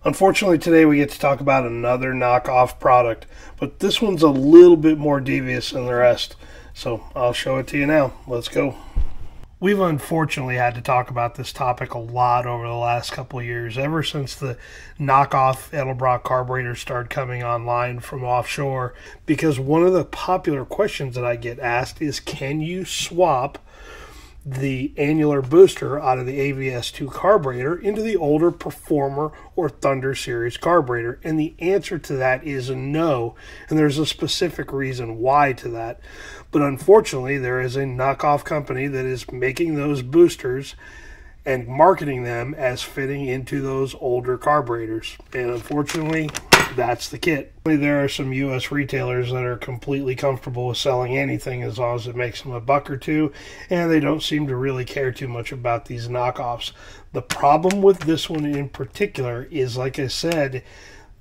Unfortunately, today we get to talk about another knockoff product, but this one's a little bit more devious than the rest. So I'll show it to you now. Let's go. We've unfortunately had to talk about this topic a lot over the last couple of years, ever since the knockoff Edelbrock carburetors started coming online from offshore, because one of the popular questions that I get asked is, can you swap the Annular booster out of the AVS2 carburetor into the older Performer or Thunder series carburetor? And the answer to that is no, and there's a specific reason why to that. But unfortunately, there is a knockoff company that is making those boosters and marketing them as fitting into those older carburetors. And unfortunately, that's the kit. There are some U.S. retailers that are completely comfortable with selling anything as long as it makes them a buck or two, and they don't seem to really care too much about these knockoffs. The problem with this one in particular is, like I said,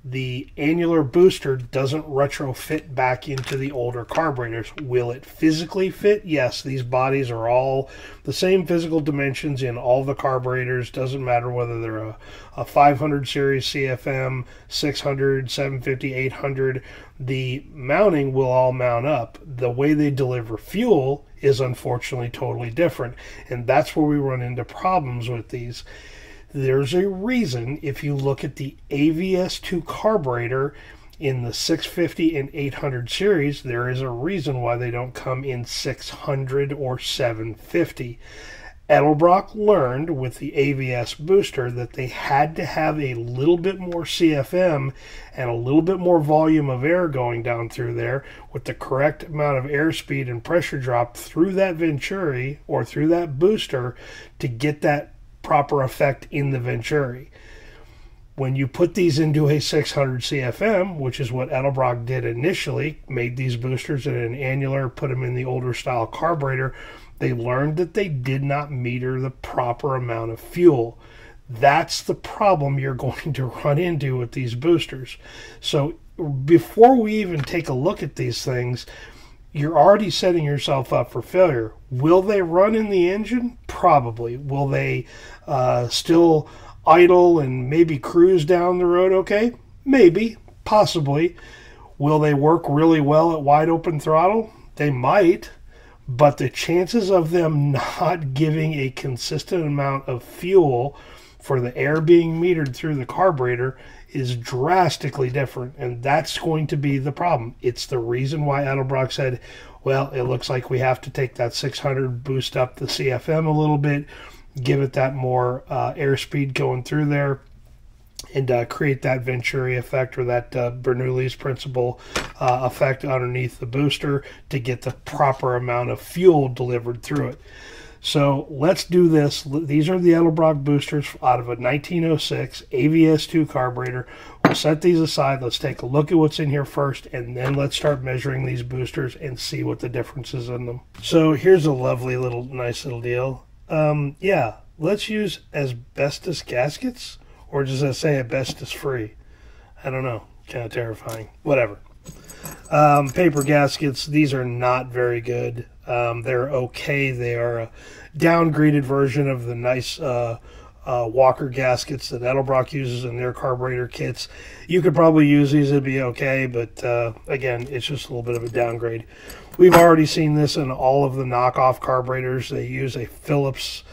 the Annular booster doesn't retrofit back into the older carburetors. Will it physically fit? Yes, these bodies are all the same physical dimensions in all the carburetors. Doesn't matter whether they're a 500 series CFM, 600, 750, 800. The mounting will all mount up. The way they deliver fuel is unfortunately totally different, and that's where we run into problems with these. There's a reason, if you look at the AVS2 carburetor in the 650 and 800 series, there is a reason why they don't come in 600 or 750. Edelbrock learned with the AVS booster that they had to have a little bit more CFM and a little bit more volume of air going down through there with the correct amount of airspeed and pressure drop through that Venturi or through that booster to get that proper effect in the Venturi. When you put these into a 600 CFM, which is what Edelbrock did initially, made these boosters in an Annular, put them in the older style carburetor, they learned that they did not meter the proper amount of fuel. That's the problem you're going to run into with these boosters. So before we even take a look at these things, you're already setting yourself up for failure. Will they run in the engine? Probably. Will they still idle and maybe cruise down the road okay? Maybe. Possibly. Will they work really well at wide open throttle? They might. But the chances of them not giving a consistent amount of fuel for the air being metered through the carburetor is drastically different, and that's going to be the problem. It's the reason why Edelbrock said, well, it looks like we have to take that 600, boost up the CFM a little bit, give it that more airspeed going through there, and create that Venturi effect or that Bernoulli's principle effect underneath the booster to get the proper amount of fuel delivered through it. So let's do this. These are the Edelbrock boosters out of a 1906 AVS2 carburetor. We'll set these aside. Let's take a look at what's in here first, and then let's start measuring these boosters and see what the difference is in them. So here's a lovely little, nice little deal. Yeah, let's use asbestos gaskets, or does that say asbestos free? I don't know. Kind of terrifying. Whatever. Paper gaskets, these are not very good. They're okay. They are a downgraded version of the nice Walker gaskets that Edelbrock uses in their carburetor kits. You could probably use these, it'd be okay, but again, it's just a little bit of a downgrade. We've already seen this in all of the knockoff carburetors. They use a Phillips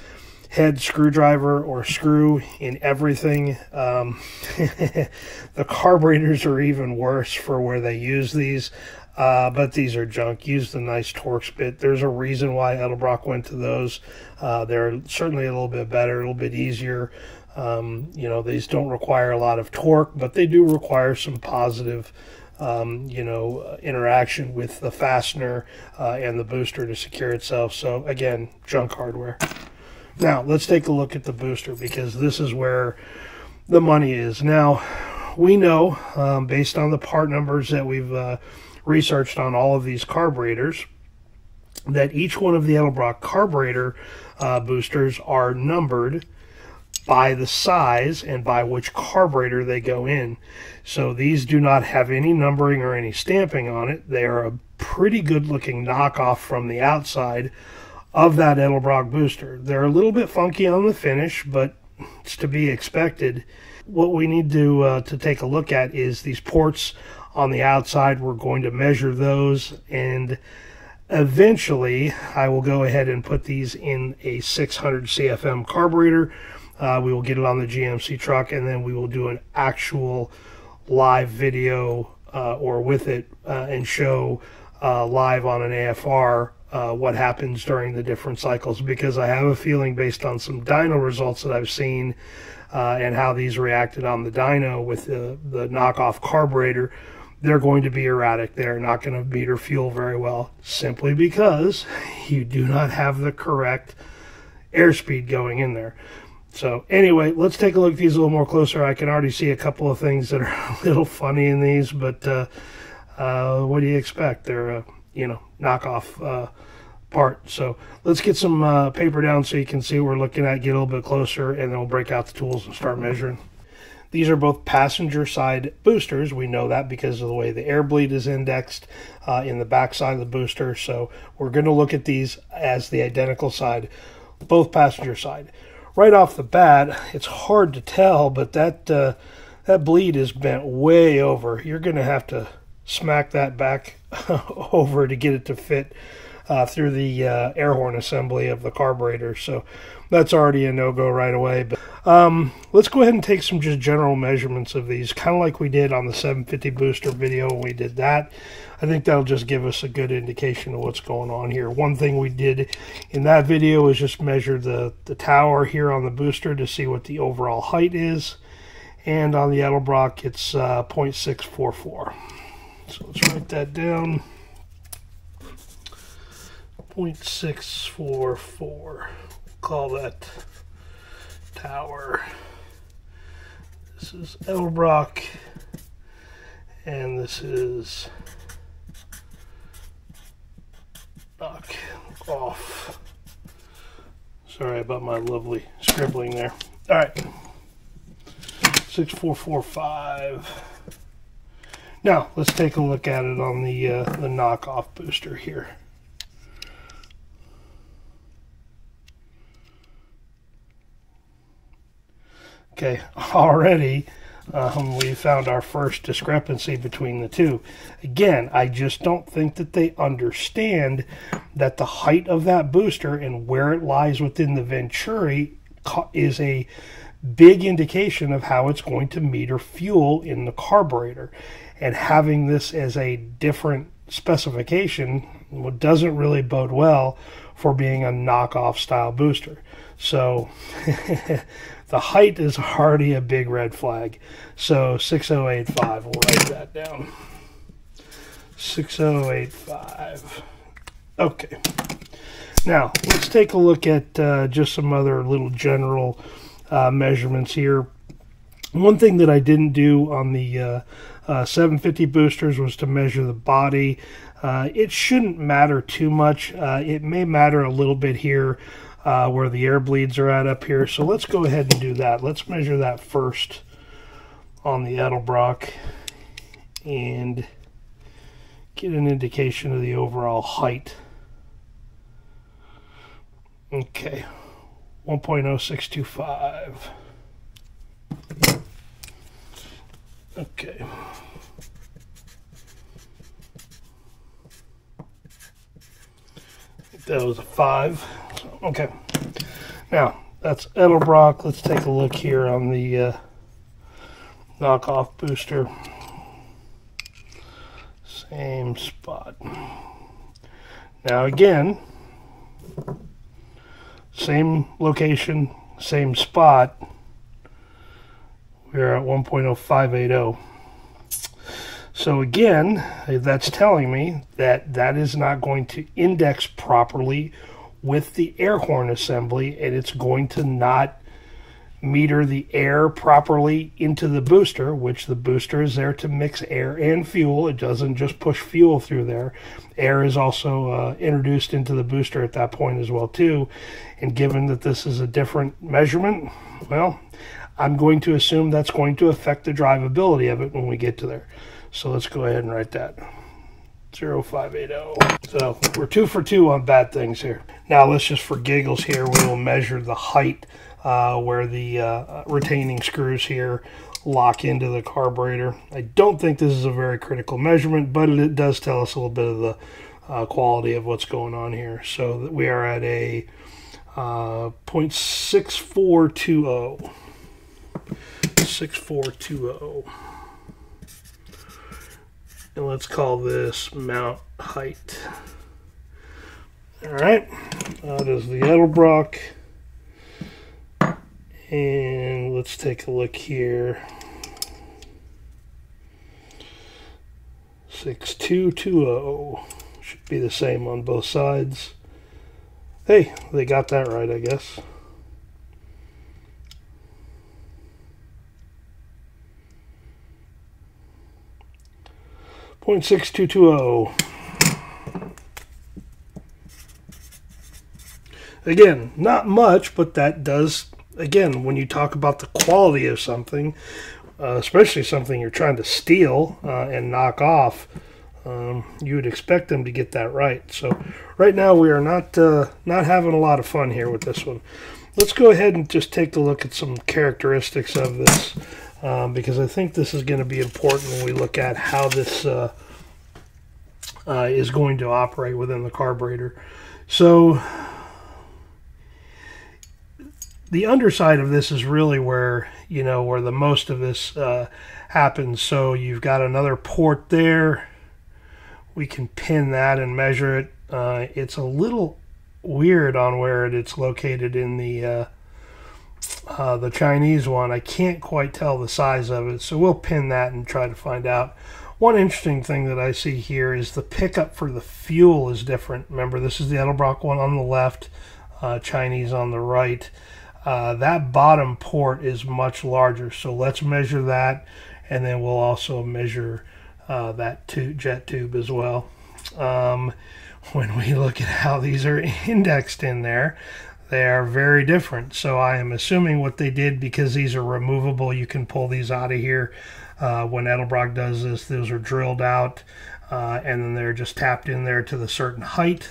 head screwdriver or screw in everything. The carburetors are even worse for where they use these, but these are junk. Use the nice Torx bit. There's a reason why Edelbrock went to those. They're certainly a little bit better, a little bit easier. You know, these don't require a lot of torque, but they do require some positive you know, interaction with the fastener and the booster to secure itself. So again, junk hardware. Now, let's take a look at the booster, because this is where the money is. Now, we know, based on the part numbers that we've researched on all of these carburetors, that each one of the Edelbrock carburetor boosters are numbered by the size and by which carburetor they go in. So these do not have any numbering or any stamping on it. They are a pretty good looking knockoff from the outside of that Edelbrock booster. They're a little bit funky on the finish, but it's to be expected. What we need to take a look at is these ports on the outside. We're going to measure those, and eventually I will go ahead and put these in a 600 CFM carburetor. We will get it on the GMC truck, and then we will do an actual live video or with it and show live on an AFR what happens during the different cycles, because I have a feeling, based on some dyno results that I've seen and how these reacted on the dyno with the knockoff carburetor, they're going to be erratic. They're not going to meter fuel very well, simply because you do not have the correct airspeed going in there. So anyway, let's take a look at these a little more closer. I can already see a couple of things that are a little funny in these, but what do you expect? They're knockoff part. So let's get some paper down so you can see what we're looking at, get a little bit closer, and then we'll break out the tools and start measuring. These are both passenger side boosters. We know that because of the way the air bleed is indexed in the back side of the booster. So we're going to look at these as the identical side, both passenger side. Right off the bat, it's hard to tell, but that bleed is bent way over. You're going to have to smack that back over to get it to fit through the air horn assembly of the carburetor. So that's already a no-go right away. But let's go ahead and take some just general measurements of these, kind of like we did on the 750 booster video when we did that. I think that'll just give us a good indication of what's going on here. One thing we did in that video is just measure the tower here on the booster to see what the overall height is. And on the Edelbrock, it's 0.644. So let's write that down. 0.644. Call that tower. This is Edelbrock, and this is knock off. Sorry about my lovely scribbling there. All right, 6445. Now let's take a look at it on the knockoff booster here. Okay, already we found our first discrepancy between the two. Again, I just don't think that they understand that the height of that booster and where it lies within the venturi is a big indication of how it's going to meter fuel in the carburetor. And having this as a different specification doesn't really bode well for being a knockoff style booster. So the height is already a big red flag. So 6085, we'll write that down. 6085. Okay. Now, let's take a look at just some other little general measurements here. One thing that I didn't do on the 750 boosters was to measure the body. It shouldn't matter too much. It may matter a little bit here where the air bleeds are at up here. So let's go ahead and do that. Let's measure that first on the Edelbrock and get an indication of the overall height. Okay, 1.0625. Okay. That was a 5. So, okay. Now, that's Edelbrock. Let's take a look here on the knockoff booster. Same spot. Now, again, same location, same spot. We're at 1.0580. So again, that's telling me that that is not going to index properly with the air horn assembly, and it's going to not meter the air properly into the booster, which the booster is there to mix air and fuel. It doesn't just push fuel through there. Air is also introduced into the booster at that point as well too. And given that this is a different measurement, well, I'm going to assume that's going to affect the drivability of it when we get to there. So let's go ahead and write that. 0580. So we're 2 for 2 on bad things here. Now let's just, for giggles here, we will measure the height where the retaining screws here lock into the carburetor. I don't think this is a very critical measurement, but it does tell us a little bit of the quality of what's going on here. So we are at a 0.6420. 6420. And let's call this mount height. All right, that is the Edelbrock. And let's take a look here. 6220 should be the same on both sides. Hey, they got that right, I guess. .6220. Again, not much, but that does, again, when you talk about the quality of something, especially something you're trying to steal and knock off, you would expect them to get that right. So right now we are not having a lot of fun here with this one. Let's go ahead and just take a look at some characteristics of this, because I think this is going to be important when we look at how this is going to operate within the carburetor. So the underside of this is really where, you know, where the most of this happens. So you've got another port there. We can pin that and measure it. It's a little weird on where it's located in the Chinese one. I can't quite tell the size of it, so we'll pin that and try to find out. One interesting thing that I see here is the pickup for the fuel is different. Remember, this is the Edelbrock one on the left, Chinese on the right. That bottom port is much larger, so let's measure that, and then we'll also measure that jet tube as well. When we look at how these are indexed in there, they are very different. So I am assuming what they did, because these are removable, you can pull these out of here. When Edelbrock does this, those are drilled out, and then they're just tapped in there to the certain height.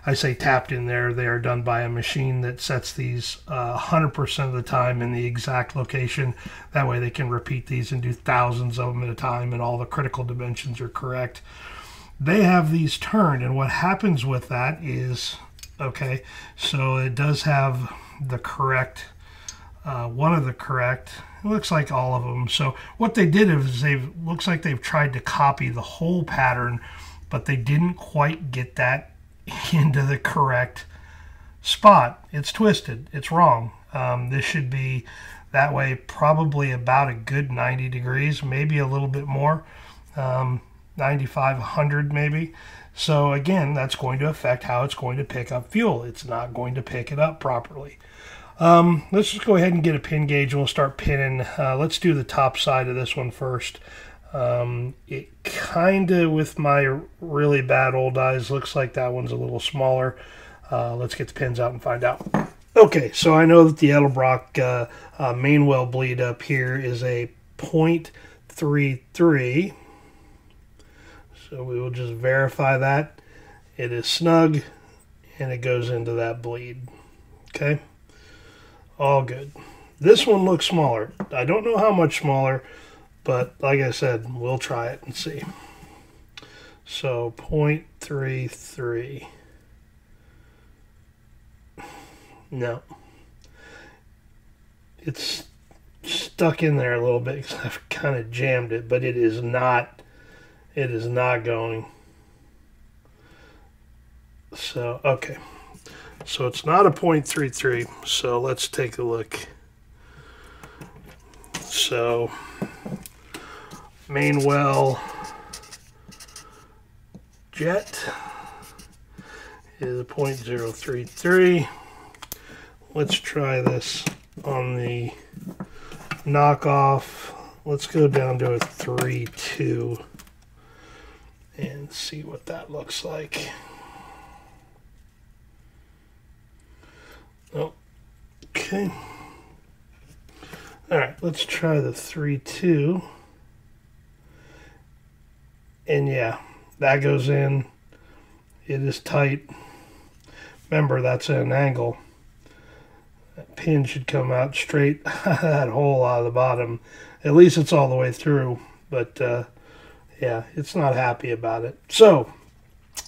I say tapped in there, they are done by a machine that sets these 100% of the time in the exact location. That way they can repeat these and do thousands of them at a time, and all the critical dimensions are correct. They have these turned, and what happens with that is, okay, so it does have the correct, one of the correct, it looks like all of them. So what they did is looks like they've tried to copy the whole pattern, but they didn't quite get that into the correct spot. It's twisted, it's wrong. This should be that way probably about a good 90 degrees, maybe a little bit more, 95, 100 maybe. So again, that's going to affect how it's going to pick up fuel. It's not going to pick it up properly. Let's just go ahead and get a pin gauge, and we'll start pinning. Let's do the top side of this one first. It kind of, with my really bad old eyes, looks like that one's a little smaller. Let's get the pins out and find out. Okay, so I know that the Edelbrock main well bleed up here is a 0.33. So we will just verify that. It is snug, and it goes into that bleed. Okay, all good. This one looks smaller. I don't know how much smaller, but like I said, we'll try it and see. So 0.33. No. It's stuck in there a little bit because I've kind of jammed it, but it is not going. So, okay. So it's not a 0.33. So let's take a look. So main well jet is a 0.033. Let's try this on the knockoff. Let's go down to a 3.2 and see what that looks like. Oh, okay. All right, let's try the 3.2. And yeah, that goes in. It is tight. Remember, that's at an angle. That pin should come out straight that hole out of the bottom. At least it's all the way through, but yeah, it's not happy about it. So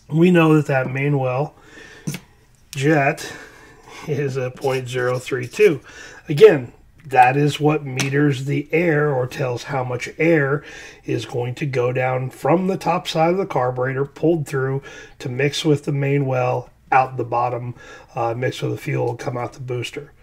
we know that that main well jet is a 0.032. Again, that is what meters the air, or tells how much air is going to go down from the top side of the carburetor, pulled through to mix with the main well, out the bottom, mix with the fuel, come out the booster.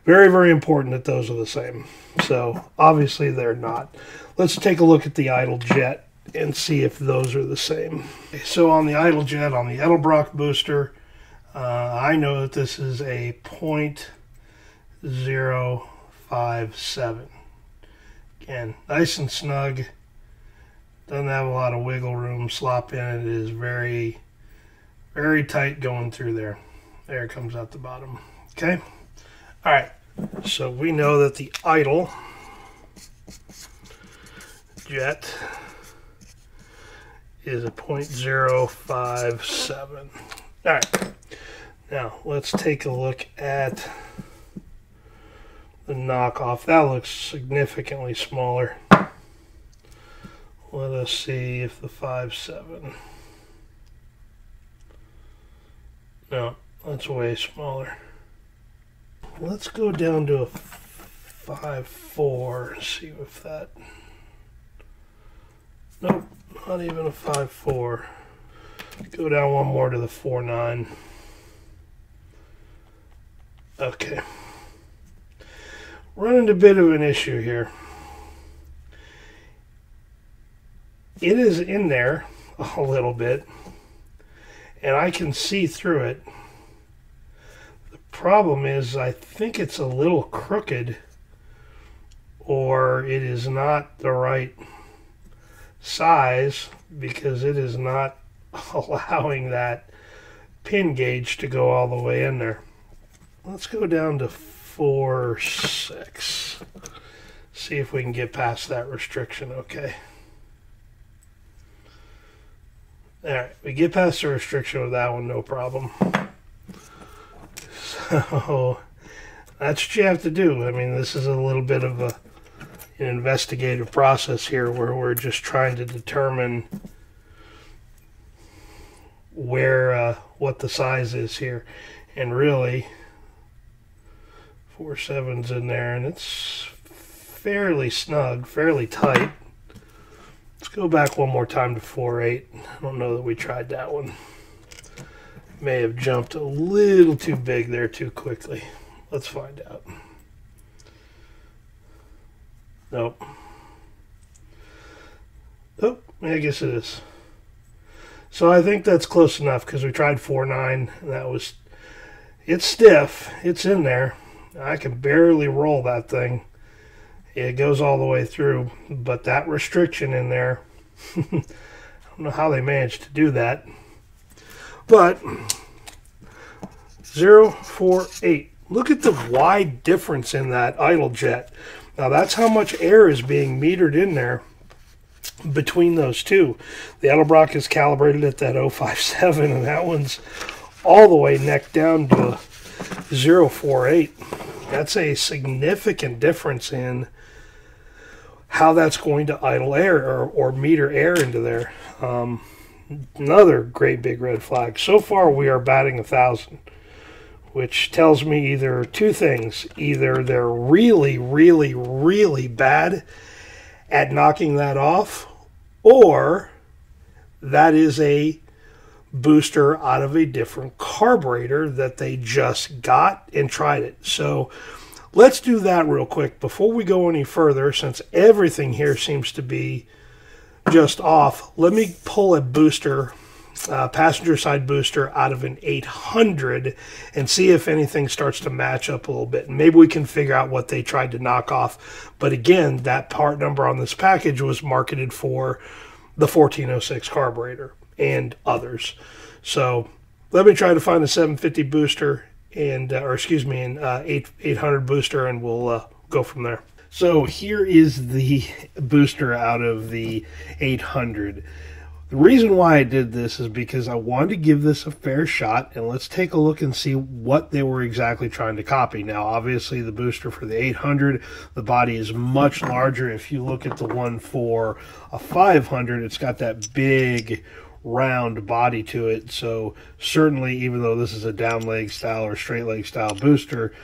Very, very important that those are the same. So obviously they're not. Let's take a look at the idle jet and see if those are the same. So on the idle jet, on the Edelbrock booster, I know that this is a 0.057. Again, nice and snug. Doesn't have a lot of wiggle room, slop in it. It is very, very tight going through there. There it comes out the bottom. Okay? All right. So we know that the idle jet is a 0.057. All right. Now, let's take a look at the knockoff. That looks significantly smaller. Let us see if the 5.7. No, that's way smaller. Let's go down to a 5.4 and see if that... Nope, not even a 5.4. Go down one more to the 4.9. Okay. Run into a bit of an issue here. It is in there a little bit, and I can see through it. The problem is I think it's a little crooked, or it is not the right size, because it is not allowing that pin gauge to go all the way in there. Let's go down to 4.6. See if we can get past that restriction. Okay. Alright, we get past the restriction with that one, no problem. So, that's what you have to do. I mean, this is a little bit of an investigative process here, where we're just trying to determine where, what the size is here. And really, 4.7's in there, and it's fairly snug, fairly tight. Let's go back one more time to 4.8. I don't know that we tried that one. May have jumped a little too big there too quickly. Let's find out. Nope. Oh, I guess it is. So I think that's close enough, because we tried 4.9, and that was... It's stiff. It's in there. I can barely roll that thing. It goes all the way through, but that restriction in there, I don't know how they managed to do that. But 0.48. Look at the wide difference in that idle jet. Now that's how much air is being metered in there between those two. The Edelbrock is calibrated at that 0.57, and that one's all the way neck down to 0.48. That's a significant difference in how that's going to idle air, or meter air into there. Another great big red flag. So far we are batting 1,000, which tells me either two things. Either they're really, really, really bad at knocking that off, or that is a booster out of a different carburetor that they just got and tried it. So let's do that real quick before we go any further, since everything here seems to be just off. Let me pull a booster, passenger side booster, out of an 800 and see if anything starts to match up a little bit. And maybe we can figure out what they tried to knock off. But again, that part number on this package was marketed for the 1406 carburetor and others. So let me try to find a 750 booster, and or excuse me, an 800 booster, and we'll go from there. So here is the booster out of the 800. The reason why I did this is because I wanted to give this a fair shot, and let's take a look and see what they were exactly trying to copy. Now, obviously, the booster for the 800, the body is much larger. If you look at the one for a 500, it's got that big round body to it. So certainly, even though this is a down leg style or straight leg style booster,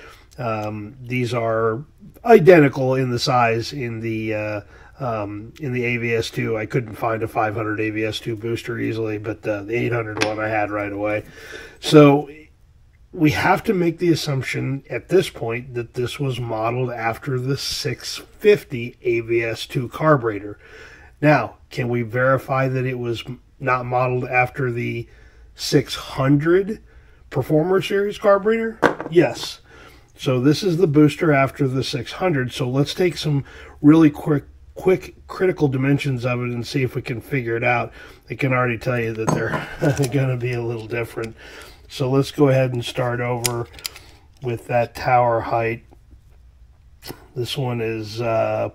these are identical in the size in the AVS2. I couldn't find a 500 AVS2 booster easily, but the 800 one I had right away. So we have to make the assumption at this point that this was modeled after the 650 AVS2 carburetor. Now, can we verify that it was not modeled after the 600 Performer Series carburetor? Yes. So this is the booster after the 600. So let's take some really quick critical dimensions of it and see if we can figure it out. I can already tell you that they're going to be a little different. So let's go ahead and start over with that tower height. This one is 6'2",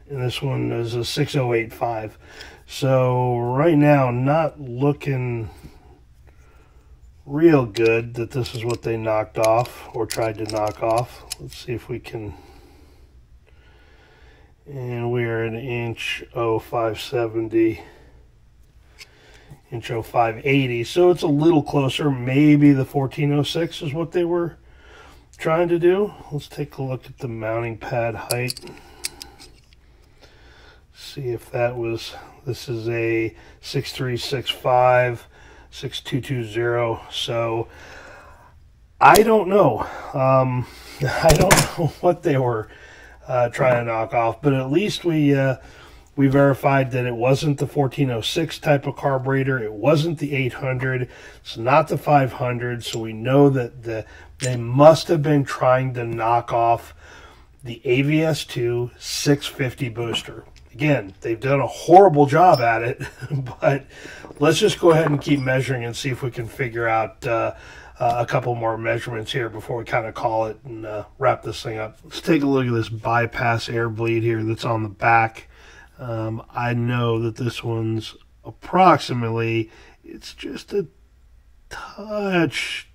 and this one is a 6'085". So right now, not looking real good that this is what they knocked off or tried to knock off. Let's see if we can. And we're an inch 0570, inch 0580. So it's a little closer. Maybe the 1406 is what they were trying to do. Let's take a look at the mounting pad height. See if that was, this is a 6365. 6220. So I don't know. I don't know what they were trying to knock off, but at least we verified that it wasn't the 1406 type of carburetor. It wasn't the 800. It's not the 500. So we know that they must have been trying to knock off the AVS2 650 booster. Again, they've done a horrible job at it, but let's just go ahead and keep measuring and see if we can figure out a couple more measurements here before we kind of call it and wrap this thing up. Let's take a look at this bypass air bleed here that's on the back. I know that this one's approximately, it's just a touch.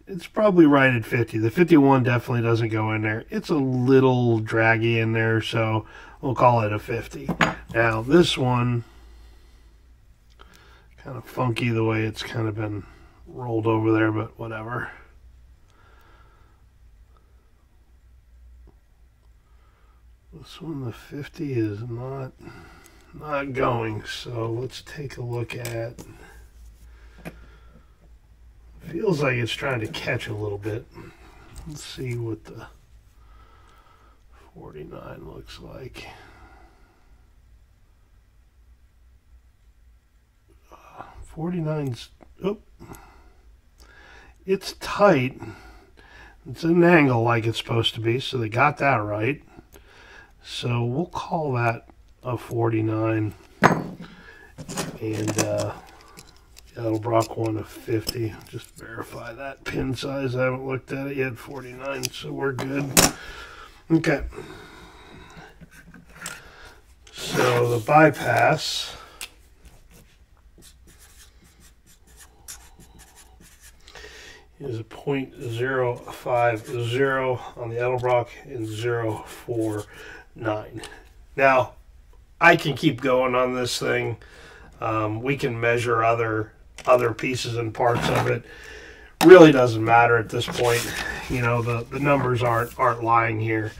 It's probably right at 50. The 51 definitely doesn't go in there. It's a little draggy in there, so we'll call it a 50. Now, this one, kind of funky the way it's kind of been rolled over there, but whatever. This one, the 50, is not going, so let's take a look at. Feels like it's trying to catch a little bit. Let's see what the 49 looks like. 49's, oh, it's tight. It's an angle like it's supposed to be, so they got that right. So we'll call that a 49. And Edelbrock one of 50. Just verify that pin size. I haven't looked at it yet. 49, so we're good. Okay. So the bypass is a 0.050 on the Edelbrock and 0.49. Now, I can keep going on this thing. We can measure other pieces and parts of it. Really doesn't matter at this point. You know, the numbers aren't lying here.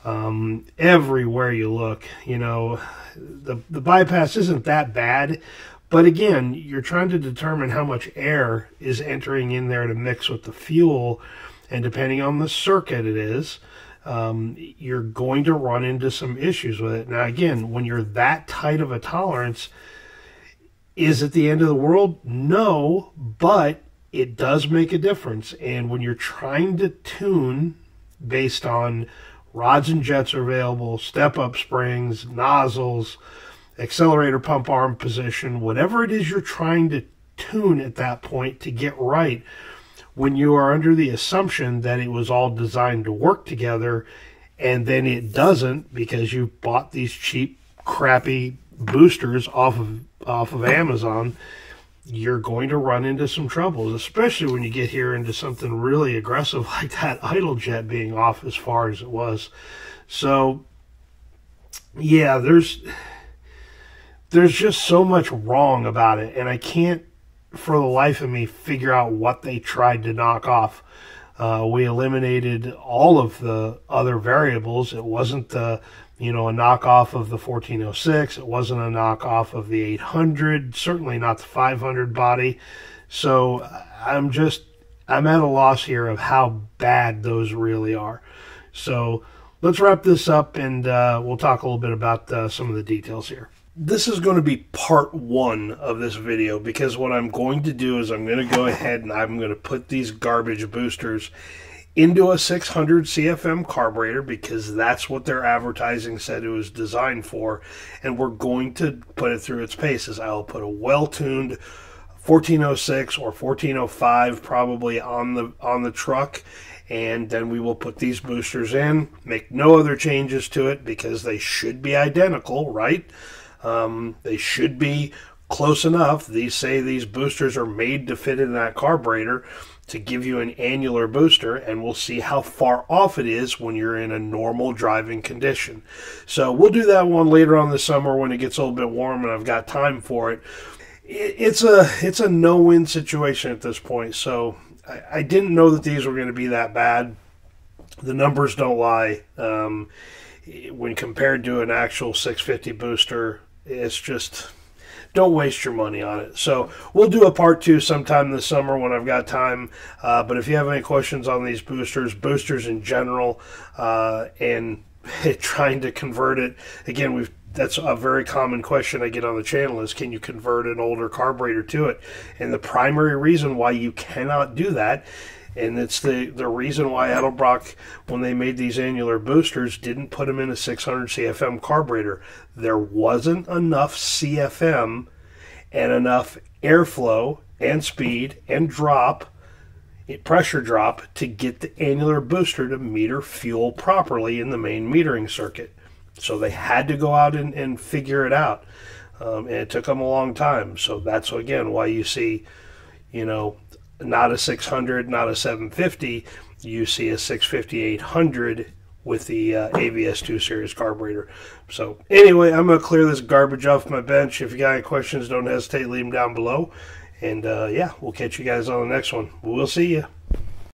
Everywhere you look, you know, the bypass isn't that bad. But again, you're trying to determine how much air is entering in there to mix with the fuel. And depending on the circuit it is, you're going to run into some issues with it. Now, again, when you're that tight of a tolerance, is it the end of the world? No, but it does make a difference. And when you're trying to tune based on rods and jets are available, step-up springs, nozzles, accelerator pump arm position, whatever it is you're trying to tune at that point to get right, when you are under the assumption that it was all designed to work together and then it doesn't because you bought these cheap, crappy boosters off of Amazon, you're going to run into some troubles, especially when you get here into something really aggressive like that idle jet being off as far as it was. So, yeah, there's just so much wrong about it, and I can't, for the life of me, figure out what they tried to knock off. We eliminated all of the other variables. It wasn't the, a knockoff of the 1406. It wasn't a knockoff of the 800. Certainly not the 500 body. So I'm at a loss here of how bad those really are. So let's wrap this up, and we'll talk a little bit about some of the details here. This is going to be part one of this video, because what I'm going to do is I'm going to go ahead and I'm going to put these garbage boosters into a 600 CFM carburetor, because that's what their advertising said it was designed for, and we're going to put it through its paces. I'll put a well-tuned 1406 or 1405 probably on the truck, and then we will put these boosters in, make no other changes to it, because they should be identical, right? They should be close enough. These boosters are made to fit in that carburetor to give you an annular booster, and we'll see how far off it is when you're in a normal driving condition. So we'll do that one later on this summer when it gets a little bit warm and I've got time for it. It's a no-win situation at this point, so I didn't know that these were going to be that bad. The numbers don't lie. When compared to an actual 650 booster, it's just, don't waste your money on it. So we'll do a part two sometime this summer when I've got time. But if you have any questions on these boosters in general, and trying to convert it, again, that's a very common question I get on the channel is, can you convert an older carburetor to it? And the primary reason why you cannot do that, and it's the reason why Edelbrock, when they made these annular boosters, didn't put them in a 600 CFM carburetor. There wasn't enough CFM and enough airflow and speed and pressure drop to get the annular booster to meter fuel properly in the main metering circuit. So they had to go out and figure it out. And it took them a long time. So that's, again, why you see, not a 600, not a 750, you see a 650-800 with the AVS 2 Series carburetor. So anyway, I'm going to clear this garbage off my bench. If you got any questions, don't hesitate to leave them down below. And yeah, we'll catch you guys on the next one. We'll see you.